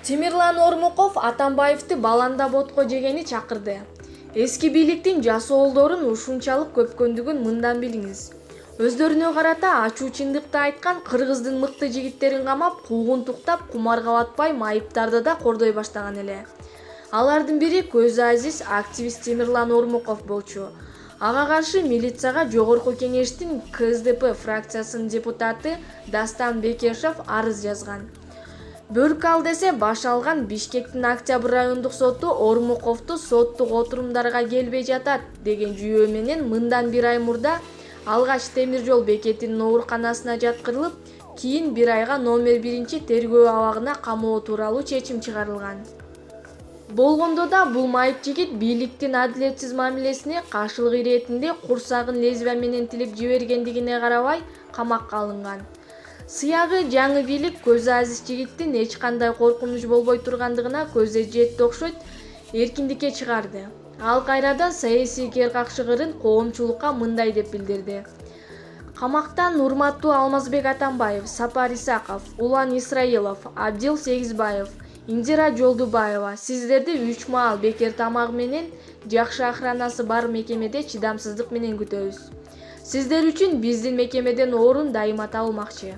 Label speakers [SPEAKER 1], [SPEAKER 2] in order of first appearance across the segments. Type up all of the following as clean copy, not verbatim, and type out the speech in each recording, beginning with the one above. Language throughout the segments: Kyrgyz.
[SPEAKER 1] Темирлан Ормуков Атамбаевди баланда ботко жегени чакырды. Эски бийликтин жас оолдорун ушунчалык көпкөндүгүн мындан билиңиз. Өздөрүнө карата ачуу чындыкты айткан кыргыздын мыкты жигиттерин камап, куугунтуктап, кумарга батпай майыптарды да кордой баштаган эле. Алардын бири көзү азиз активист Темирлан Ормуков болчу. Ага каршы милицияга Жогорку Кеңештин КСДП фракциясынын депутаты Дастан Бекешев арыз жазган. Бөлүк ал десе баш алган Бишкектин Октябрь райондук соту Ормуковду соттук отурумдарга келбей жатат деген жүйөө менен мындан бир ай мурда алгач темир жол бекетинин ооруканасына жаткырылып, кийин бир айга номер 1 тергөө абагына камоо тууралуу чечим чыгарылган. Болгондо да бул майып жигит бийликтин адилетсиз мамилесине каршылык иретинде курсагын лезвия менен тилип жибергендигине карабай камакка алынган. Сыягы жаңы бийлик көзү азиз жигиттин эч кандай коркунуч болбой тургандыгына көзү жетти окшойт, эркиндикке чыгарды. Ал кайрадан саясий керкакшыгырын коомчулукка мындай деп билдирди. Камактан урматтуу Алмазбек Атамбаев, Сапар Исаков, Улан Исраилов, Абдил Сегизбаев, Индира Жолдубаева сиздерди 3 маал бекер тамак менен жакшы охранасы бар мекемеде чыдамсыздык менен күтөбүз. Сиздер үчүн биздин мекемеден орун дайыма табылмакчы.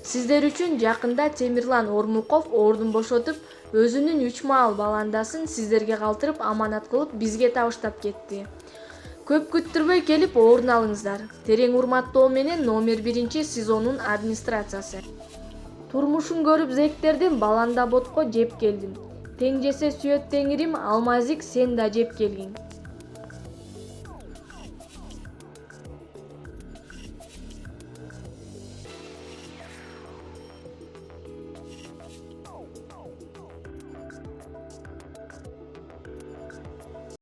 [SPEAKER 1] Сиздер үчүн жакында Темирлан Ормуков ордун бошотуп, өзүнүн 3 маал баландасын сиздерге калтырып аманат кылып бизге табыштап кетти. Көп күттүрбөй келип орун алыңыздар. Терең урматтоо менен номер 1 сезонун администрациясы. Турмушун көрүп зектердим, баланда ботко жеп келдим. Тең жесе сүйөт теңирим, алмазик сен да жеп келгиң.